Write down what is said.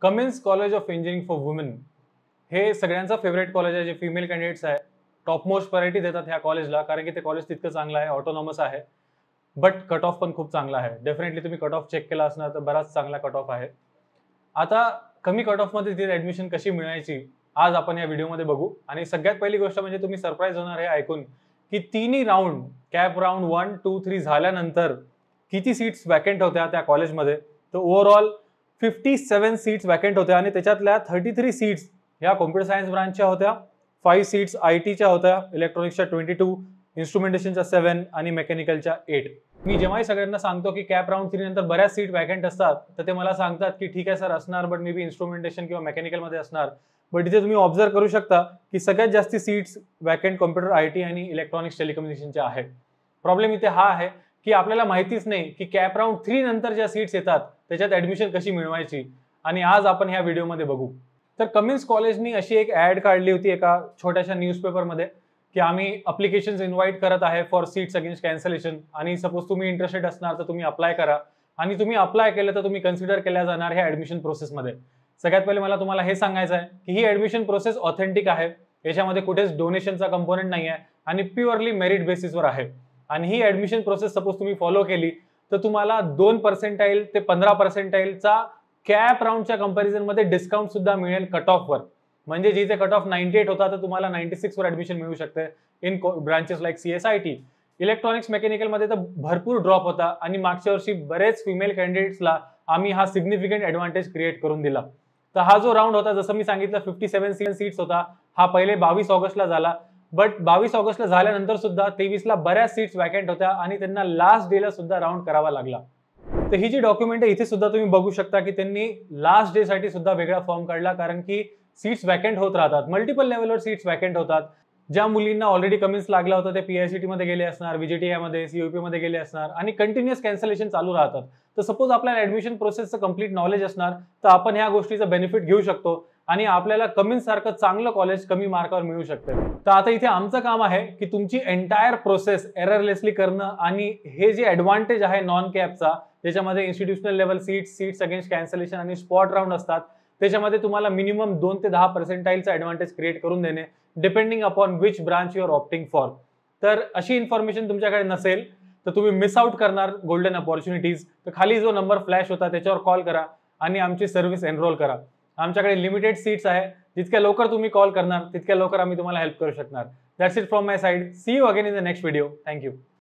Cummins college of engineering for women हे सगळ्यांचा favourite college आहे. जे फिमेल कॅन्डिडेट्स आहे टॉपमोस्ट प्रायोरिटी देतात ह्या कॉलेजला, कारण की ते कॉलेज तितकं चांगलं आहे, ऑटोनॉमस आहे. बट कट ऑफ पण खूप चांगला आहे. डेफिनेटली तुम्ही कट ऑफ चेक केला असणार तर बराच चांगला कट ऑफ आहे. आता कमी कट ऑफ मध्ये तिथे ऍडमिशन कशी मिळवायची आज आपण या व्हिडिओमध्ये बघू. आणि सगळ्यात पहिली गोष्ट म्हणजे तुम्ही सरप्राईज होणार हे ऐकून की तिन्ही राऊंड कॅप राऊंड 1, 2, 3 झाल्यानंतर किती सीट्स वॅकंट होत्या त्या कॉलेजमध्ये. तर ओव्हरऑल 57 सीट्स वॅकंट होत्या आणि त्याच्यातल्या 33 सीट्स ह्या कॉम्प्युटर सायन्स ब्रांचच्या होत्या, 5 सीट्स आयटीच्या होत्या, इलेक्ट्रॉनिक्सच्या 22, इन्स्ट्रुमेंटेशनच्या 7 आणि मेकॅनिकलच्या 8. मी जेव्हाही सगळ्यांना सांगतो की कॅप राऊंड 3 नंतर बऱ्याच सीट वॅकंट असतात तर ते मला सांगतात की ठीक आहे सर असणार, बट मे बी इन्स्ट्रुमेंटेशन किंवा मेकॅनिकलमध्ये असणार. बट इथे तुम्ही ऑब्झर्व करू शकता की सगळ्यात जास्त सीट्स वॅकंट कॉम्प्युटर आयटी आणि इलेक्ट्रॉनिक्स टेलिकम्युनिकेशनच्या आहेत. प्रॉब्लेम इथे हा आहे की आपल्याला माहितीच नाही की कॅप राऊंड 3 नंतर ज्या सीट्स येतात त्याच्यात ऍडमिशन कशी मिळवायची, आणि आज आपण ह्या व्हिडिओमध्ये बघू. तर कमिन्स कॉलेजनी अशी एक ऍड काढली होती एका छोट्याशा न्यूजपेपरमध्ये की आम्ही अप्लिकेशन्स इन्व्हाइट करत आहे फॉर सीट्स अगेन्स्ट कॅन्सलेशन, आणि सपोज तुम्ही इंटरेस्टेड असणार तर तुम्ही अप्लाय करा, आणि तुम्ही अप्लाय केलं तर तुम्ही कन्सिडर केल्या जाणार ह्या ऍडमिशन प्रोसेसमध्ये. सगळ्यात पहिले मला तुम्हाला हे सांगायचं आहे की ही ऍडमिशन प्रोसेस ऑथेंटिक आहे. याच्यामध्ये कुठेच डोनेशनचा कंपोनेंट नाही आहे आणि प्युअरली मेरिट बेसिसवर आहे. आणि ही ऍडमिशन प्रोसेस सपोज तुम्ही फॉलो केली तर तुम्हाला 2% ते 15%चा कॅप राऊंडच्या कंपॅरिझन मध्ये डिस्काउंट सुद्धा मिळेल कट ऑफवर. म्हणजे जिथे कट ऑफ 98 होता तर तुम्हाला 96 वर ऍडमिशन मिळू शकते in branches like CSIT. Electronics mechanical मध्ये तर भरपूर ड्रॉप होता आणि मागच्या वर्षी बरेच फिमेल कॅन्डिडेट्सला आम्ही हा सिग्निफिकंट ऍडव्हान्टेज क्रिएट करून दिला. तर हा जो राऊंड होता जसं मी सांगितलं 57 सीट्स होता, हा पहिले 22 ऑगस्टला झाला. बट 22 ऑगस्टला झाल्यानंतर सुद्धा 23 ला बऱ्याच सीट्स वॅकंट होत्या आणि त्यांना लास्ट डे ला सुद्धा राऊंड करावा लागला. तर ही जी डॉक्युमेंट आहे इथे सुद्धा तुम्ही बघू शकता की त्यांनी लास्ट डे साठी सुद्धा वेगळा फॉर्म काढला, कारण की सीट्स वॅकंट होत राहतात, मल्टिपल लेवलवर सीट्स वॅकंट होतात. ज्या मुलींना ऑलरेडी कमिन्स लागला होता ते पीआयसीटी मध्ये गेले असणार, व्हीजीटीआय मध्ये, सीयूपी मध्ये गेले असणार आणि कंटिन्युअस कॅन्सलेशन चालू राहतात. तर सपोज आपल्याला ऍडमिशन प्रोसेसचं कंप्लीट नॉलेज असणार तर आपण ह्या गोष्टीचा बेनिफिट घेऊ शकतो आणि आपल्याला कमिन्स सारखं चांगलं कॉलेज कमी मार्कावर मिळू शकते. तर आता इथे आमचं काम आहे की तुमची एंटायर प्रोसेस एररलेसली करणं, आणि हे जे ऍडव्हान्टेज आहे नॉन कॅपचा ज्याच्यामध्ये institutional level seats against cancellation आणि स्पॉट राऊंड असतात, त्याच्यामध्ये तुम्हाला मिनिमम 2 ते 10%चा ऍडव्हान्टेज क्रिएट करून देणे depending upon which branch you are opting for. तर अशी इन्फॉर्मेशन तुमच्याकडे नसेल तर तुम्ही मिस आउट करणार गोल्डन अपॉर्च्युनिटीज. तर खाली जो नंबर फ्लॅश होता त्याच्यावर कॉल करा आणि आमची सर्व्हिस एनरोल करा. आमच्याकडे लिमिटेड सीट्स आहे, जितक्या लवकर तुम्ही कॉल करणार तितक्या लवकर आम्ही तुम्हाला हेल्प करू शकणार. That's it from my side. See you again in the next video. Thank you.